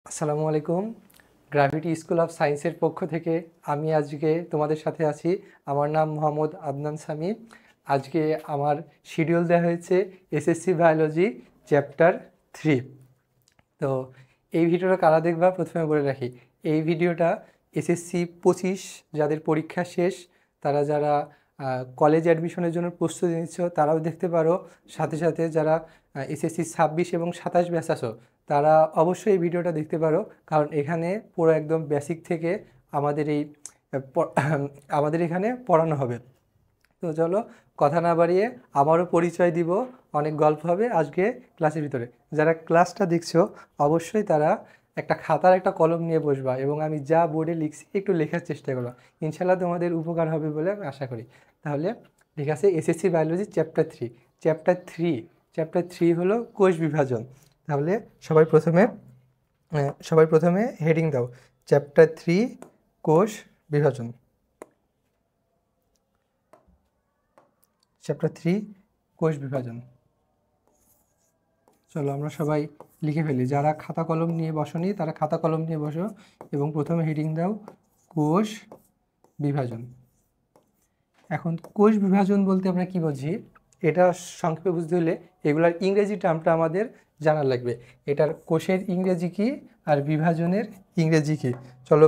আসসালামু আলাইকুম। Gravity school of সায়েন্সের পক্ষ থেকে আমি আজকে তোমাদের সাথে আছি। আমার নাম মোহাম্মদ আদনান সামি। আজকে আমার শিডিউল দেওয়া হয়েছে এসএসসি বায়োলজি চ্যাপ্টার 3। তো এই ভিডিওটা কারা দেখবা প্রথমে বলে রাখি, এই ভিডিওটা এসএসসি 25 যাদের পরীক্ষা শেষ, তারা যারা কলেজ অ্যাডমিশনের জন্য প্রস্তুতি নিচ্ছ তারাও দেখতে পারো। সাথে সাথে যারা এসএসসি 26 এবং 27 ব্যাচ আছো তারা অবশ্যই এই ভিডিওটা দেখতে পারো, কারণ এখানে পুরো একদম বেসিক থেকে আমাদের এই আমাদের এখানে পড়ানো হবে। তো চলো কথা না বাড়িয়ে আমারও পরিচয় দিব, অনেক গল্প হবে আজকে ক্লাসের ভিতরে। যারা ক্লাসটা দেখছো অবশ্যই তারা একটা খাতার একটা কলম নিয়ে বসবা এবং আমি যা বোর্ডে লিখছি একটু লেখার চেষ্টা করবা। ইনশাল্লাহ তোমাদের উপকার হবে বলে আমি আশা করি। তাহলে ঠিক আছে, এসএসসি বায়োলজি চ্যাপ্টার 3 হলো কোষ বিভাজন। তাহলে সবাই প্রথমে হেডিং দাও, চ্যাপ্টার 3 কোষ বিভাজন। চ্যাপ্টার 3 কোষ বিভাজন। চলো আমরা সবাই লিখে ফেলি। যারা খাতা কলম নিয়ে বসনি তারা খাতা কলম নিয়ে বসো এবং প্রথমে হেডিং দাও কোষ বিভাজন। এখন কোষ বিভাজন বলতে আমরা কি বুঝি, এটা সংক্ষেপে বুঝতে হলে এগুলার ইংরেজি টার্মটা আমাদের জানা লাগবে। এটার কোষের ইংরেজি কি আর বিভাজনের ইংরেজি কি। চলো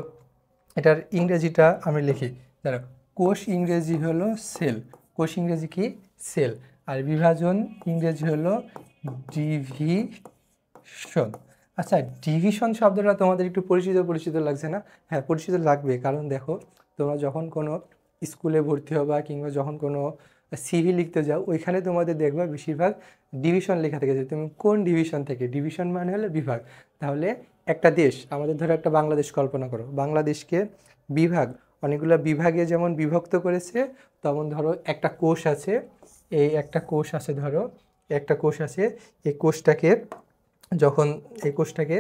এটার ইংরেজিটা আমি লিখি। দেখো, কোষ ইংরেজি হলো সেল। কোষ ইংরেজি কি? সেল। আর বিভাজন ইংরেজি হলো ডিভিশন। আচ্ছা, ডিভিশন শব্দটা তোমাদের একটু পরিচিত লাগছে না? হ্যাঁ, পরিচিত লাগবে, কারণ দেখো তোমরা যখন কোনো স্কুলে ভর্তি হবা কিংবা যখন কোনো সিভি লিখতে যাও ওইখানে তোমাদের দেখবা বেশিরভাগ ডিভিশন লেখা থাকে, যে তুমি কোন ডিভিশন থেকে। ডিভিশন মানে হলো বিভাগ। তাহলে একটা দেশ, আমাদের ধরো একটা বাংলাদেশ কল্পনা করো, বাংলাদেশকে বিভাগ, অনেকগুলো বিভাগে যেমন বিভক্ত করেছে, তেমন ধরো একটা কোষ আছে, এই একটা কোষ আছে, ধরো একটা কোষ আছে, এই কোষটাকে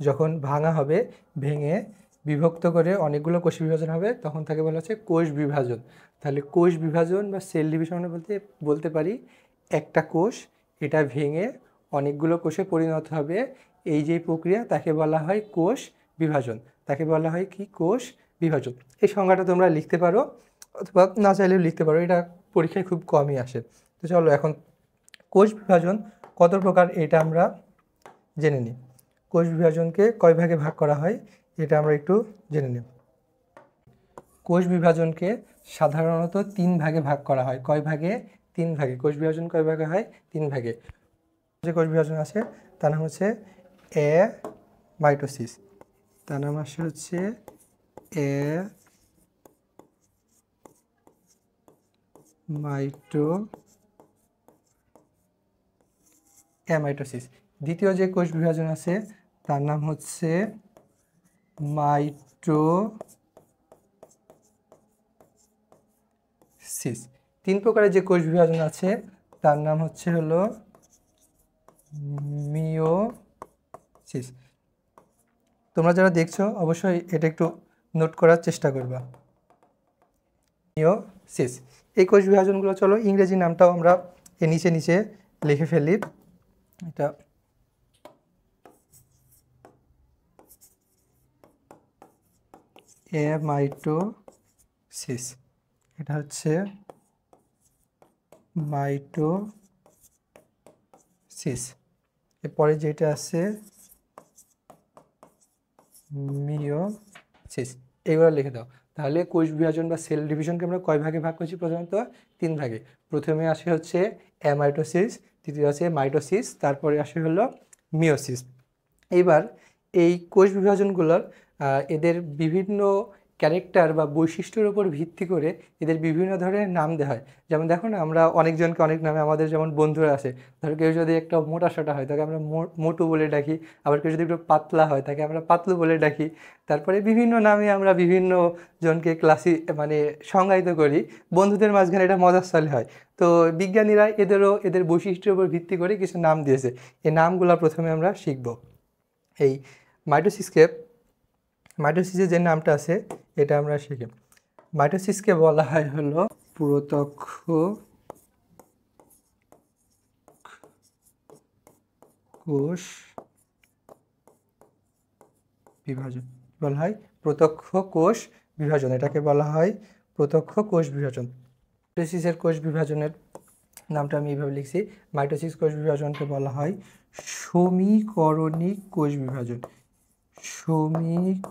যখন ভাঙা হবে, ভেঙে বিভক্ত করে অনেকগুলো কোষ বিভাজন হবে, তখন তাকে বলা হচ্ছে কোষ বিভাজন। তাহলে কোষ বিভাজন বা সেল ডিভিশন বলতে পারি একটা কোষ, এটা ভেঙে অনেকগুলো কোষে পরিণত হবে, এই যে প্রক্রিয়া তাকে বলা হয় কোষ বিভাজন। তাকে বলা হয় কি? কোষ বিভাজন। এই সংজ্ঞাটা তোমরা লিখতে পারো অথবা না চাইলেও লিখতে পারো, এটা পরীক্ষায় খুব কমই আসে। তো চলো এখন কোষ বিভাজন কত প্রকার এটা আমরা জেনে নিই। কোষ বিভাজনকে কয় ভাগে ভাগ করা হয় এটা আমরা একটু জেনে নিই। কোষ বিভাজনকে সাধারণত 3 ভাগে ভাগ করা হয়। কয় ভাগে? 3 ভাগে। কোষ বিভাজন কয় ভাগে হয়? 3 ভাগে। যে কোষ বিভাজন আছে তার নাম হচ্ছে মাইটোসিস। তার নাম হচ্ছে মাইটোসিস। দ্বিতীয় যে কোষ বিভাজন আছে তার নাম হচ্ছে মাইটোসিস। 3 প্রকারের যে কোষ বিভাজন আছে তার নাম হলো মিওসিস। তোমরা যারা দেখছো অবশ্যই এটা একটু নোট করার চেষ্টা করবা। মিওসিস। এই কোষ বিভাজনগুলো, চলো ইংরেজি নামটাও আমরা এর নিচে লিখে ফেলি। এটা মাইটোসিস, এটা হচ্ছে মাইটোসিস। এরপরে যেটা আছে মিওসিস। এগুলো লিখে দাও। তাহলে কোষ বিভাজন বা সেল ডিভিশনকে আমরা কয় ভাগে ভাগ করছি? প্রথমত 3 ভাগে। প্রথমে আসে হচ্ছে অ্যামাইটোসিস, দ্বিতীয় আছে মাইটোসিস, তারপরে আসে হলো মিওসিস। এইবার এই কোষ বিভাজনগুলোর এদের বিভিন্ন ক্যারেক্টার বা বৈশিষ্ট্যের উপর ভিত্তি করে এদের বিভিন্ন ধরনের নাম দেওয়া হয়। যেমন দেখো না, আমরা অনেকজনকে অনেক নামে, আমাদের যেমন বন্ধুরা আছে, ধরো কেউ যদি একটা মোটাসোটা হয় তাকে আমরা মোটু বলে ডাকি, আবার কেউ যদি একটু পাতলা হয় তাকে আমরা পাতলু বলে ডাকি। তারপরে বিভিন্ন নামে আমরা বিভিন্ন জনকে মানে সংজ্ঞায়িত করি। বন্ধুদের মাঝখানে এটা মজার ছলে হয়। তো বিজ্ঞানীরা এদের বৈশিষ্ট্যের উপর ভিত্তি করে কিছু নাম দিয়েছে। এই নামগুলো প্রথমে আমরা শিখব। এই মাইটোসিসের যে নামটা আছে এটা আমরা শিখি। মাইটোসিসকে বলা হয় হলো পুরুত্বক কোষ বিভাজন বলা হয় প্রত্যক্ষ কোষ বিভাজন, এটাকে বলা হয় প্রত্যক্ষ কোষ বিভাজন। মাইটোসিসের কোষ বিভাজনের নামটা আমি এইভাবে লিখছি, মাইটোসিস কোষ বিভাজনকে বলা হয় সমীকরণিক কোষ বিভাজন। সমীকরণিক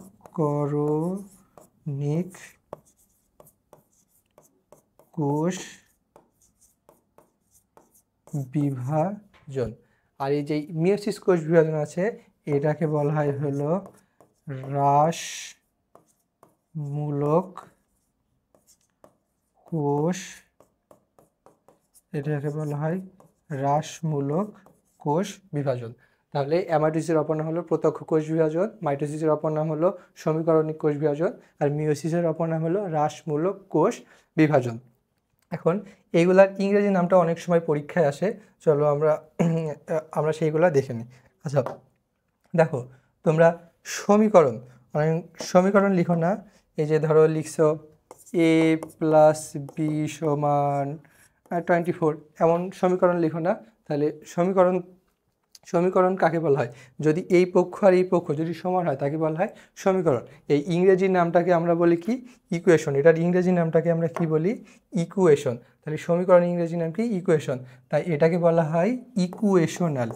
কোষ বিভাজন। আর এই যে মিয়োসিস কোষ বিভাজন আছে এটাকে বলা হয় হলো হ্রাসমূলক কোষ, এটাকে বলা হয় হ্রাসমূলক কোষ বিভাজন। তাহলে অ্যামাইটোসিসের অপর নাম হলো প্রত্যক্ষ কোষ বিভাজন, মাইটোসিসের অপর নাম হলো সমীকরণিক কোষ বিভাজন, আর মিয়োসিসের অপর নাম হলো হ্রাসমূলক কোষ বিভাজন। এখন এইগুলার ইংরেজি নামটা অনেক সময় পরীক্ষায় আসে, চলো আমরা সেইগুলা দেখে নিই। আচ্ছা দেখো, তোমরা সমীকরণ লিখো না, এই যে ধরো লিখছো a+b=24, এমন সমীকরণ লিখো না। তাহলে সমীকরণ কাকে বলা হয়? যদি এই পক্ষ আর এই পক্ষ যদি সমান হয় তাকে বলা হয় সমীকরণ। এই ইংরেজি নামটাকে আমরা বলি কি? ইকুয়েশন। এটার ইংরেজি নামটাকে আমরা কি বলি? ইকুয়েশন। তাহলে সমীকরণ ইংরেজি নাম কি? ইকুয়েশন। তাই এটাকে বলা হয় ইকুয়েশনাল।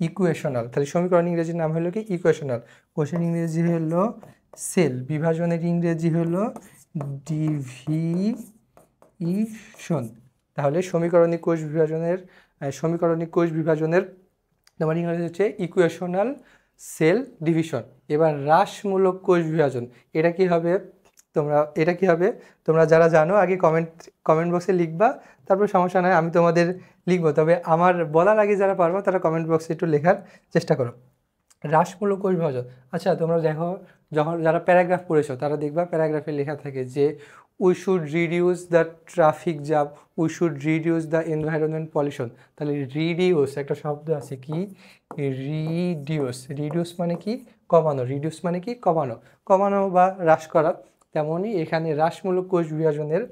ইকুয়েশনাল। তাহলে সমীকরণ ইংরেজির নাম হলো কি? ইকুয়েশনাল। কোষের ইংরেজি হলো সেল, বিভাজনের ইংরেজি হলো ডিভিশন। তাহলে সমীকরণিক কোষ বিভাজনের তোমার ইংরেজি হচ্ছে ইকুয়েশনাল সেল ডিভিশন। এবার হ্রাসমূলক কোষ বিভাজন, এটা কি হবে? তোমরা যারা জানো আগে কমেন্ট বক্সে লিখবা, তারপর সমস্যা নয় আমি তোমাদের লিখবো, তবে আমার বলার আগে যারা পারবো তারা কমেন্ট বক্সে একটু লেখার চেষ্টা করো। হ্রাসমূলক কোষ বিভাজন, আচ্ছা তোমরা দেখো যখন যারা প্যারাগ্রাফ পড়েছো তারা দেখবা প্যারাগ্রাফে লেখা থাকে যে we should reduce the traffic jam, we should reduce the environment pollution. তাহলে রিডিউস একটা শব্দ আছে কি? রিডিউস মানে কি? কমানো। রিডিউস মানে কি? কমানো বা হ্রাস করা। তেমনই এখানে হ্রাসমূলক কোষ বিভাজনের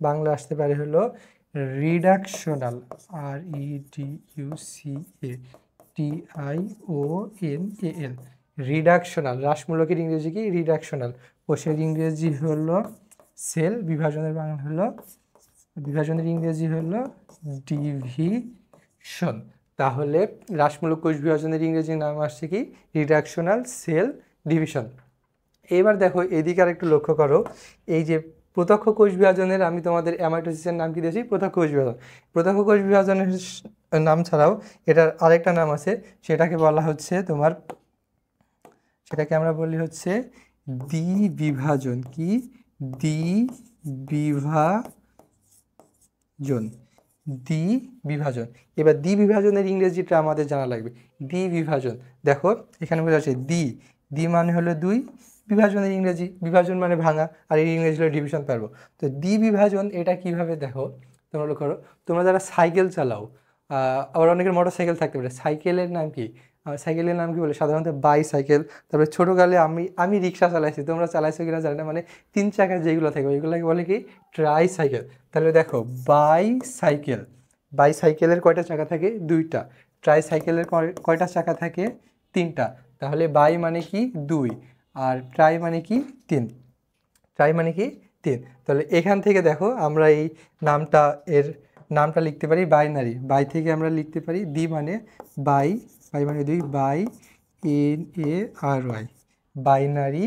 বাংলা আসতে পারে হলো রিডাকশনাল, REDUCATIONAL, রিডাকশনাল। হ্রাসমূলকের ইংরেজি কি? রিডাকশনাল। কোষের ইংরেজি হলো সেল, বিভাজনের ইংরেজি হলো ডিভিশন। তাহলে হ্রাসমূলক কোষ বিভাজনের ইংরেজি নাম আসছে কি? Reductional cell division. এবার দেখো এদিকে আর একটু লক্ষ্য করো, এই যে প্রত্যক্ষ কোষ বিভাজনের আমি তোমাদের অ্যামাইটোসিসের নাম কি দিয়েছি? প্রত্যক্ষ কোষ বিভাজন। প্রত্যক্ষ কোষ বিভাজনের নাম ছাড়াও এটার আরেকটা নাম আছে, সেটাকে আমরা বলি হচ্ছে দ্বিবিভাজন। কি? দ্বিবিভাজন। এবার দ্বিবিভাজনের ইংরেজিটা আমাদের জানা লাগবে। দ্বিবিভাজন, দেখো এখানে বোঝা যাচ্ছে দ্বি মানে হলো দুই, বিভাজনের ইংরেজি, বিভাজন মানে ভাঙা, আর এই ইংরেজি হলো ডিভিশন পারবো। তো দ্বিবিভাজন এটা কিভাবে দেখো তোমরা লক্ষ্য করো, তোমরা যারা সাইকেল চালাও, আবার অনেকের মোটর সাইকেল থাকতে পারে, সাইকেলের নাম কি? সাইকেলের নাম কি বলে? সাধারণত বাইসাইকেল। তারপরে ছোটোকালে আমি রিক্সা চালাইছি, তোমরা চালাইছো কিনা জানি না, মানে 3 চাকার যেগুলো থাকে ওইগুলোকে বলে কি? ট্রাইসাইকেল। তাহলে দেখো বাইসাইকেলের কয়টা চাকা থাকে? 2টা। ট্রাইসাইকেলের কয়টা চাকা থাকে? 3টা। তাহলে বাই মানে কি? 2, আর ট্রাই মানে কি? 3। তাহলে এখান থেকে দেখো আমরা এই নামটা লিখতে পারি বাইনারি। বাই থেকে আমরা লিখতে পারি দ্বি মানে বাই মানে 2, বাই NARY, বাইনারি।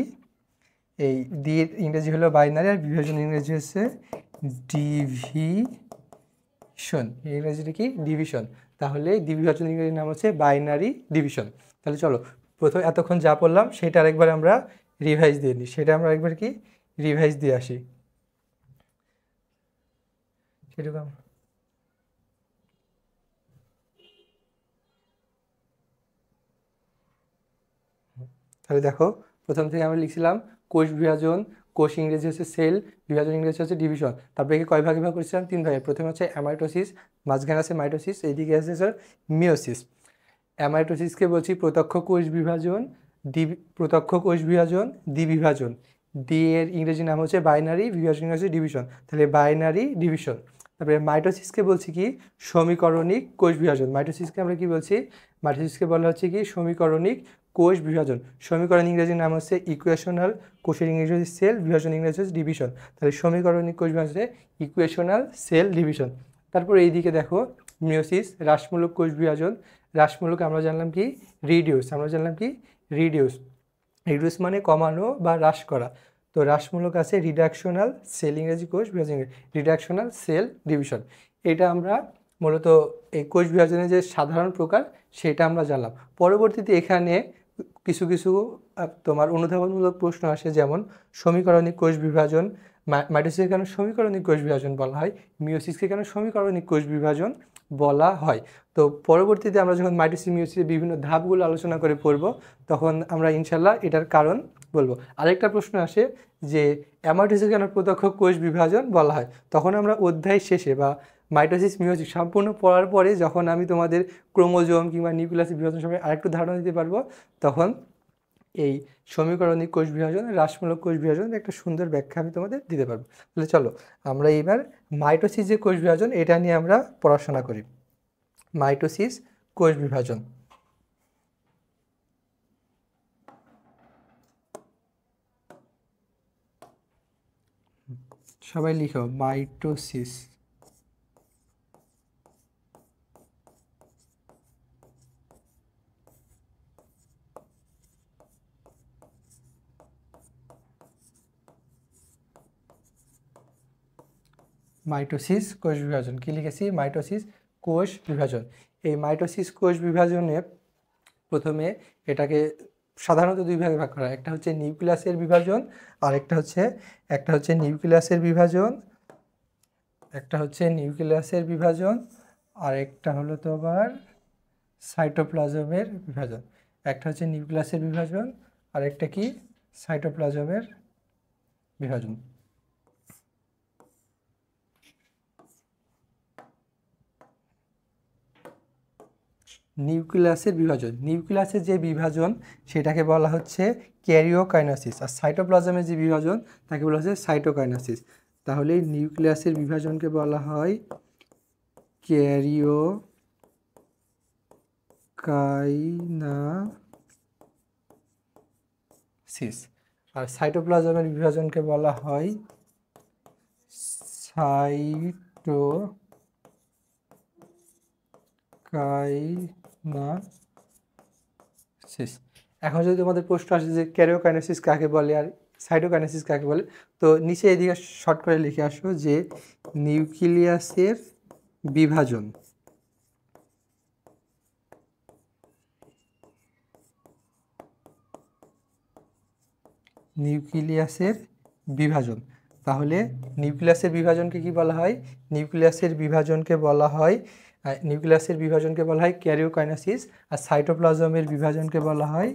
এই দ্বির ইংরেজি হলো বাইনারি, আর বিভাজন ইংরেজি হচ্ছে ডিভিশন। ইংরেজিটা কি? ডিভিশন। তাহলে দ্বিবিভাজন ইংরেজির নাম হচ্ছে বাইনারি ডিভিশন। তাহলে চলো প্রথম এতক্ষণ যা পড়লাম সেটা আরেকবার আমরা রিভাইজ দিয়ে নিই, রিভাইজ দিয়ে আসি। সেরকম তাহলে দেখো প্রথম থেকে আমরা লিখছিলাম কোষ বিভাজন, কোষ ইংরেজি হচ্ছে সেল, বিভাজন ইংরেজি হচ্ছে ডিভিশন। তারপরে কয় ভাগে ভাগ করেছিলাম? 3 ভাগে। প্রথমে হচ্ছে অ্যামাইটোসিস, মাঝখানে আছে মাইটোসিস, এইদিকে আছে স্যার মিওসিস। অ্যামাইটোসিসকে বলছি প্রত্যক্ষ কোষ বিভাজন, দ্বিবিভাজন। ডি এর ইংরেজি নাম হচ্ছে বাইনারি, বিভাজন ইংরেজি ডিভিশন। তাহলে বাইনারি ডিভিশন। তারপরে মাইটোসিসকে বলছি কি সমীকরণিক কোষ বিভাজন। মাইটোসিসকে আমরা কি বলছি? মাইটোসিসকে বলা হচ্ছে কি সমীকরণিক কোষ বিভাজন। সমীকরণ ইংরেজির নাম হচ্ছে ইকুয়েশনাল, কোষের ইংরেজি হচ্ছে সেল, বিভাজন ইংরেজি হচ্ছে ডিভিশন। তাহলে সমীকরণিক কোষ বিভাজন হচ্ছে ইকুয়েশনাল সেল ডিভিশন। তারপর এইদিকে দেখো মিওসিস, হ্রাসমূলক কোষ বিভাজন। হ্রাসমূলক আমরা জানলাম কি রিডিউস, আমরা জানলাম কি রিডিউস। রিডিউস মানে কমানো বা হ্রাস করা। তো হ্রাসমূলক আছে রিডাকশনাল সেল, ইংরেজি কোষ বিভাজন, রিডাকশনাল সেল ডিভিশন। এটা আমরা মূলত এই কোষ বিভাজনের যে সাধারণ প্রকার সেটা আমরা জানলাম। পরবর্তীতে এখানে কিছু কিছু তোমার অনুধাবনমূলক প্রশ্ন আসে, যেমন সমীকরণিক কোষ বিভাজন, মাইটোসিসকে কেন সমীকরণিক কোষ বিভাজন বলা হয়, মিওসিসকে কেন সমীকরণিক কোষ বিভাজন বলা হয়। তো পরবর্তীতে আমরা যখন মাইটোসিস মিওসিসের বিভিন্ন ধাপগুলো আলোচনা করে পড়ব তখন আমরা ইনশাল্লাহ এটার কারণ বলবো। আরেকটা প্রশ্ন আসে যে অ্যামাইটোসিস কেন প্রত্যক্ষ কোষ বিভাজন বলা হয়। তখন আমরা অধ্যায় শেষে বা মাইটোসিস মিওসিস সম্পূর্ণ পড়ার পরে যখন আমি তোমাদের ক্রোমোজোম কিংবা নিউক্লিয়াসের বিভাজন সম্পর্কে আরেকটু ধারণা দিতে পারবো, তখন এই সমীকরণিক কোষ বিভাজন, হ্রাসমূলক কোষ বিভাজনের একটা সুন্দর ব্যাখ্যা আমি তোমাদের দিতে পারবো। তাহলে চলো আমরা এবার মাইটোসিস যে কোষ বিভাজন এটা নিয়ে আমরা পড়াশোনা করি। মাইটোসিস কোষ বিভাজন। সবাই লিখো মাইটোসিস। মাইটোসিস কোষ বিভাজন কি লিখেছি? মাইটোসিস কোষ বিভাজন। এই মাইটোসিস কোষ বিভাজনে প্রথমে এটাকে সাধারণত দুই ভাগে ভাগ করা হয়। একটা হচ্ছে নিউক্লিয়াসের বিভাজন, আর একটা হচ্ছে নিউক্লিয়াসের বিভাজন, একটা হচ্ছে নিউক্লিয়াসের বিভাজন, আর একটা হলো তোমার সাইটোপ্লাজমের বিভাজন। একটা হচ্ছে নিউক্লিয়াসের বিভাজন, আর একটা কি সাইটোপ্লাজমের বিভাজন। নিউক্লিয়াসের বিভাজন, নিউক্লিয়াসের যে বিভাজন সেটাকে বলা হচ্ছে ক্যারিওকাইনেসিস, আর সাইটোপ্লাজমের যে বিভাজন তাকে বলা হচ্ছে সাইটোকাইনেসিস। তাহলে নিউক্লিয়াসের বিভাজনকে বলা হয় ক্যারিওকাইনেসিস, আর সাইটোপ্লাজমের বিভাজনকে বলা হয় সাইটোকাইনেসিস। এখন যদি তোমাদের প্রশ্ন আসে যে ক্যারিওকাইনেসিস কাকে বলে আর সাইটোকাইনেসিস কাকে বলে, তো নিচে এদিকে শর্ট করে লিখে আসো যে নিউক্লিয়াসের বিভাজন, নিউক্লিয়াসের বিভাজন। তাহলে নিউক্লিয়াসের বিভাজনকে কি বলা হয়? নিউক্লিয়াসের বিভাজনকে বলা হয় ক্যারিওকাইনেসিস, আর সাইটোপ্লাজমের বিভাজনকে বলা হয়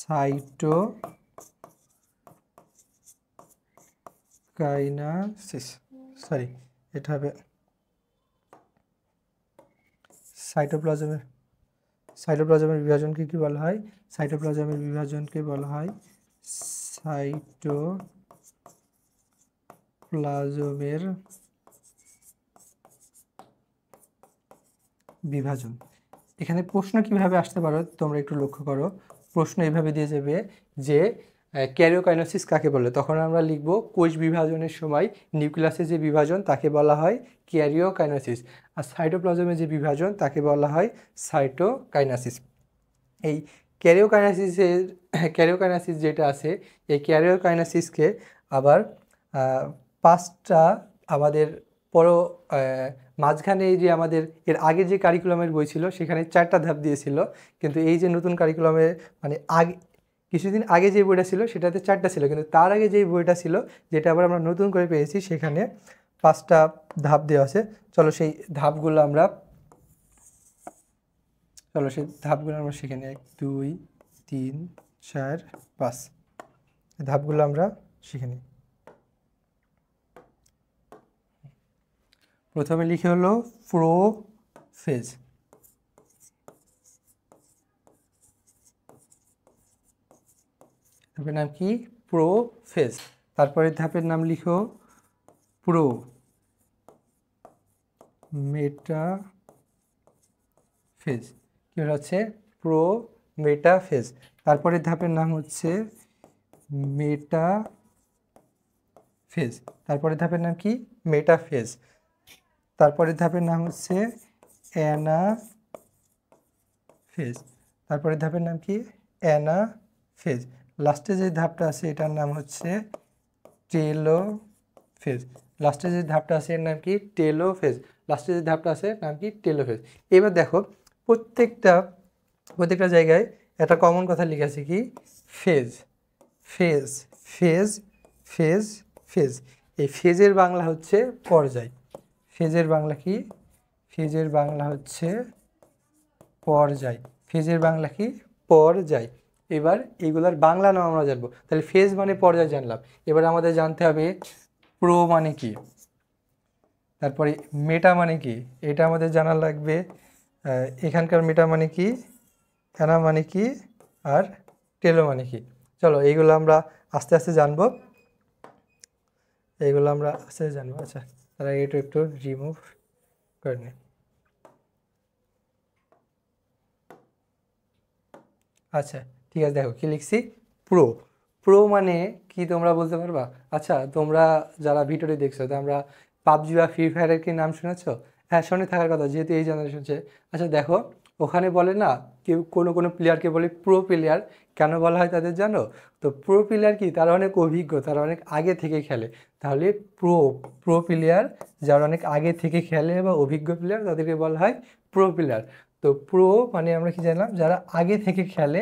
সাইটোকাইনেসিস। সরি, এটা হবে সাইটোপ্লাজমের বিভাজনকে কি বলা হয়? সাইটোপ্লাজমের বিভাজনকে বলা হয় সাইটোপ্লাজমের বিভাজন। এখানে প্রশ্ন কিভাবে আসতে পারো তোমরা একটু লক্ষ্য করো। প্রশ্ন এভাবে দিয়ে যাবে যে ক্যারিওকাইনেসিস কাকে বলে, তখন আমরা লিখব কোষ বিভাজনের সময় নিউক্লিয়াসের যে বিভাজন তাকে বলা হয় ক্যারিওকাইনেসিস, আর সাইটোপ্লাজমের যে বিভাজন তাকে বলা হয় সাইটোকাইনেসিস। এই ক্যারিওকাইনেসিস যেটা আছে, এই ক্যারিওকাইনেসিসকে আবার পাঁচটা আমাদের মাঝখানে এই যে আমাদের এর আগে যে কারিকুলামের বই ছিল সেখানে 4টা ধাপ দিয়েছিল, কিন্তু এই যে নতুন কারিকুলামে মানে আগে কিছুদিন আগে যে বইটা ছিল সেটাতে 4টা ছিল, কিন্তু তার আগে যেই বইটা ছিল যেটা আবার আমরা নতুন করে পেয়েছি সেখানে 5টা ধাপ দেওয়া আছে। চলো সেই ধাপগুলো আমরা শিখে নিই। 1 2 3 4 5 ধাপগুলো আমরা শিখে নিই। প্রথমে লিখে হলো প্রোফেজ, ধাপের নাম কি? প্রোফেজ। তারপরে ধাপের নাম লিখো প্রো মেটাফেজ। কি হচ্ছে প্রো মেটাফেজ। তারপরের ধাপের নাম হচ্ছে মেটাফেজ। তারপরের ধাপের নাম কি মেটাফেজ। তারপরের ধাপের নাম হচ্ছে অ্যানাফেজ। তারপরের ধাপের নাম কি অ্যানাফেজ। লাস্টে যে ধাপটা আছে এটার নাম হচ্ছে টেলোফেজ। লাস্টে যে ধাপটা আছে এর নাম কি টেলোফেজ। লাস্টে যে ধাপটা আছে নাম কি টেলোফেজ। এবার দেখো প্রত্যেকটা জায়গায় একটা কমন কথা লিখে আছে কি phase phase phase phase phase. এই ফেজের বাংলা হচ্ছে পর্যায়। ফেজের বাংলা কি ফেজের বাংলা হচ্ছে পর্যায়। ফেজের বাংলা কি পর্যায়। এবার এইগুলার বাংলা নাম আমরা জানবো। তাহলে ফেজ মানে পর্যায় জানলাম। এবার আমাদের জানতে হবে প্রো মানে কি, তারপরে মেটা মানে কি, এটা আমাদের জানা লাগবে। এখানকার মেটা মানে কি, অ্যানা মানে কি, আর টেলো মানে কি। চলো এইগুলো আমরা আস্তে আস্তে জানবো। আচ্ছা তারা এটা একটু রিমুভ করে নিই। আচ্ছা ঠিক আছে, দেখো কি লিখছি প্রো। প্রো মানে কি তোমরা বলতে পারবা? আচ্ছা তোমরা যারা ভিডিওটি দেখছো তো আমরা পাবজি বা ফ্রি ফায়ারের কি নাম শুনেছো? হ্যাঁ শুনে থাকার কথা, যেহেতু এই জেনারেশন। আচ্ছা দেখো ওখানে বলে না কেউ কোনো প্লেয়ারকে বলে প্রো প্লেয়ার। কেন বলা হয় তাদের জানো? তো প্রো প্লেয়ার কি, তারা অনেক অভিজ্ঞ, তারা অনেক আগে থেকে খেলে। তাহলে প্রো প্লেয়ার যারা অনেক আগে থেকে খেলে বা অভিজ্ঞ প্লেয়ার তাদেরকে বলা হয় প্রো প্লেয়ার। তো প্রো মানে আমরা কি জানলাম, যারা আগে থেকে খেলে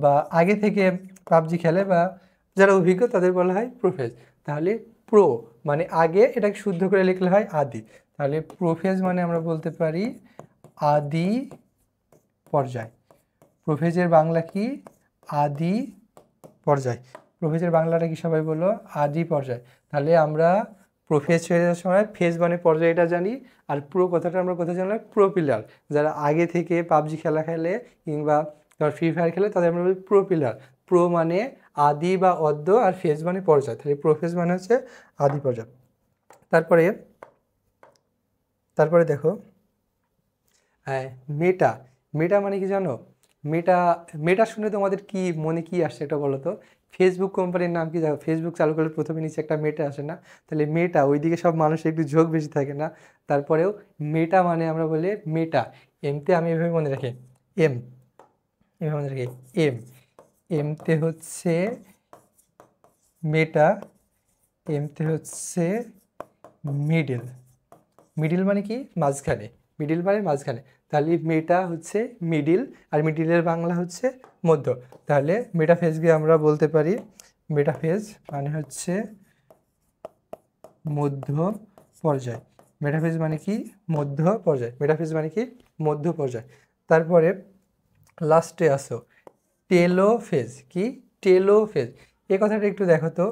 বা আগে থেকে পাবজি খেলে বা যারা অভিজ্ঞ তাদের বলা হয় প্রোফেজ। তাহলে প্রো মানে আগে, এটাকে শুদ্ধ করে লিখলে হয় আদি। তাহলে প্রোফেজ মানে আমরা বলতে পারি আদি পর্যায়। প্রোফেজের বাংলা কি আদি পর্যায়। প্রোফেজের বাংলাটা কি সবাই বলো? আদি পর্যায়। তাহলে আমরা প্রোফেজ হয়ে যাওয়ার সময় ফেজ মানে পর্যায় এটা জানি, আর প্রো কথাটা আমরা কোথায় জানলাম? প্রো প্লেয়ার, যারা আগে থেকে পাবজি খেলা খেলে কিংবা ফ্রি ফায়ার খেলে তাদের আমরা বলি প্রো প্লেয়ার। প্রো মানে আদি বা অদ্য, আর ফেজ মানে পর্যায়। তাহলে প্রোফেজ মানে হচ্ছে আদি পর্যায়। তারপরে দেখো মেটা। মেটা মানে কি জানো? মেটা শুনে তোমাদের কি মনে কি আসছে এটা বলো তো? ফেসবুক কোম্পানির নাম কি জানো? ফেসবুক চালু করলে প্রথমে নিচে একটা মেটা আসে না? তাহলে মেটা, ওইদিকে সব মানুষের একটু ঝোঁক বেশি থাকে না? তারপরেও মেটা মানে আমরা বলি মেটা। এমতে আমি এভাবে মনে রাখি এভাবে মনে রাখি এমতে হচ্ছে মেটা, এমতে হচ্ছে মিডিল মানে কি মাঝখানে, মিডিল মানে মাঝখানে। তাহলে মেটা হচ্ছে মিডিল, আর মিডিলের বাংলা হচ্ছে মধ্য। তাহলে মেটাফেজকে আমরা বলতে পারি মেটাফেজ মানে হচ্ছে মধ্য পর্যায়। মেটাফেজ মানে কি মধ্য পর্যায়। মেটাফেজ মানে কি মধ্য পর্যায়। তারপরে লাস্টে আসো টেলোফেজ। কি টেলোফেজ? এ কথাটা একটু দেখো তো।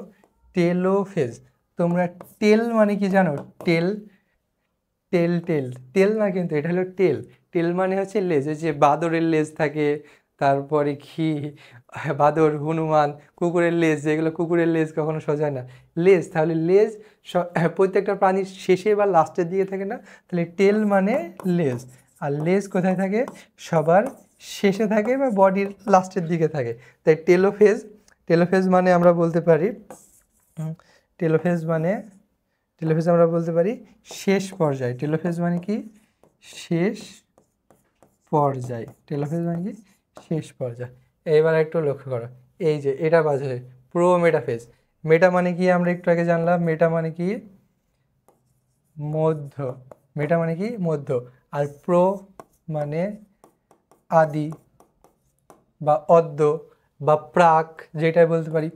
টেলোফেজ, তোমরা টেল মানে কি জানো? টেল টেল টেল টেল না, কিন্তু এটা হলো টেল। টেল মানে হচ্ছে লেজ, যে বাদরের লেজ থাকে, তারপরে কি বাদর, হনুমান, কুকুরের লেজ, যেগুলো কুকুরের লেজ কখনো সোজা না, লেজ। তাহলে লেজ প্রত্যেকটা প্রাণীর শেষে বা লাস্টের দিকে থাকে না? তাহলে টেল মানে লেজ, আর লেজ কোথায় থাকে? সবার শেষে থাকে বা বডির লাস্টের দিকে থাকে। তাই টেলোফেজ মানে আমরা বলতে পারি আমরা বলতে পারি শেষ পর্যায়। টেলোফেজ মানে কি শেষ পর্যায়। টেলোফেজ মানে কি শেষ পর্যায়। এবার একটু লক্ষ্য করো, এই যে এটা বাজে প্রো মেটাফেজ। মেটা মানে কি আমরা একটু আগে জানলাম, মেটা মানে কি মধ্য। মেটা মানে কি মধ্য। আর প্রো মানে আদি বা অদ্য বা প্রাক, যেটাই বলতে পারি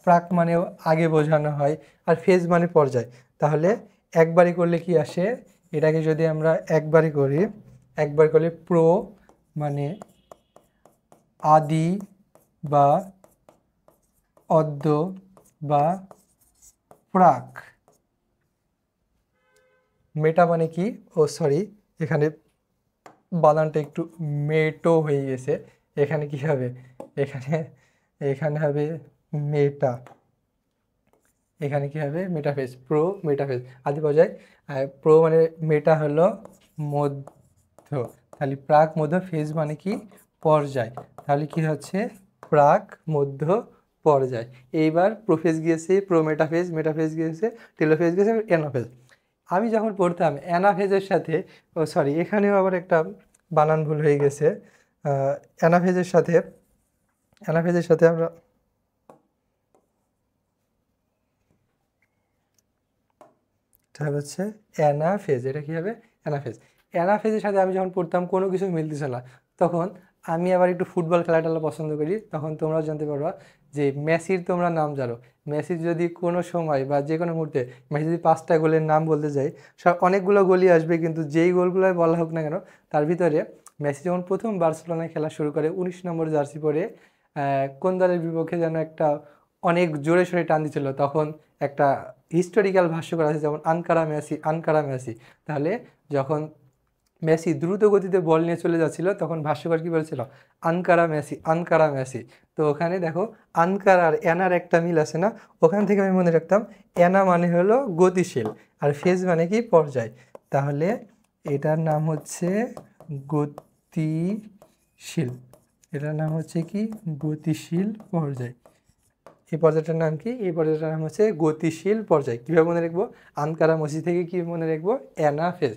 প্রাক মানেও আগে বোঝানো হয়। আর ফেজ মানে পর্যায়। তাহলে একবারই করলে কি আসে? এটাকে যদি আমরা একবার করলে প্রো মানে আদি বা অদ্য বা প্রাক। মেটা মানে কি, এখানে বানানটা একটু মেটো হয়ে গেছে। এখানে কি হবে? এখানে হবে মেটা। এখানে কি হবে মেটাফেজ, প্রো মেটাফেজ আদি পর্যায়। প্রো মানে মেটা হলো মধ্য, তাহলে প্রাক মধ্য, ফেজ মানে কি পর্যায়, তাহলে কি হচ্ছে প্রাক মধ্য পর্যায়। এইবার প্রোফেজ গিয়েছে, প্রো মেটাফেজ, মেটাফেজ গিয়েছে, টেলোফেজ গিয়েছে, অ্যানাফেজ। আমি যখন পড়তাম অ্যানাফেজের সাথে, ও সরি এখানেও আবার একটা বানান ভুল হয়ে গেছে। অ্যানাফেজের সাথে, অ্যানাফেজের সাথে আমরা এটা হচ্ছে অ্যানাফেজ, এটা কী হবে অ্যানাফেজ। অ্যানাফেজের সাথে আমি যখন পড়তাম কোনো কিছু মিলতেছে না, তখন আমি আবার একটু ফুটবল খেলাটা পছন্দ করি, তখন তোমরাও জানতে পারবা যে মেসির তোমরা নাম জানো, মেসির যদি কোনো সময় বা যে কোনো মুহূর্তে মেসি যদি 5টা গোলের নাম বলতে যাই, সব অনেকগুলো গোলই আসবে, কিন্তু যেই গোলগুলোই বলা হোক না কেন তার ভিতরে মেসি যখন প্রথম বার্সেলোনায় খেলা শুরু করে 19 নম্বর জার্সি পরে কোন দলের বিপক্ষে যেন একটা অনেক জোরে সোরে টান দিচ্ছিল, তখন একটা হিস্টোরিক্যাল ভাষ্যকর আছে যেমন আনকারা মেসি, আনকারা মেসি। তাহলে যখন মেসি দ্রুত গতিতে বল নিয়ে চলে যাচ্ছিল তখন ভাষ্যকর কী বলছিল, আনকারা মেসি, আনকারা মেসি। তো ওখানে দেখো আনকারা আর অ্যানার একটা মিল আছে না, ওখান থেকে আমি মনে রাখতাম অ্যানা মানে হলো গতিশীল আর ফেজ মানে কি পর্যায়, তাহলে এটার নাম হচ্ছে গতিশীল, এটার নাম হচ্ছে কি গতিশীল পর্যায়। এই পর্যায়টার নাম কি, এই পর্যায়টার নাম হচ্ছে গতিশীল পর্যায়। কীভাবে মনে রাখবো, আনকারা মেসি থেকে কী মনে রাখবো অ্যানাফেজ।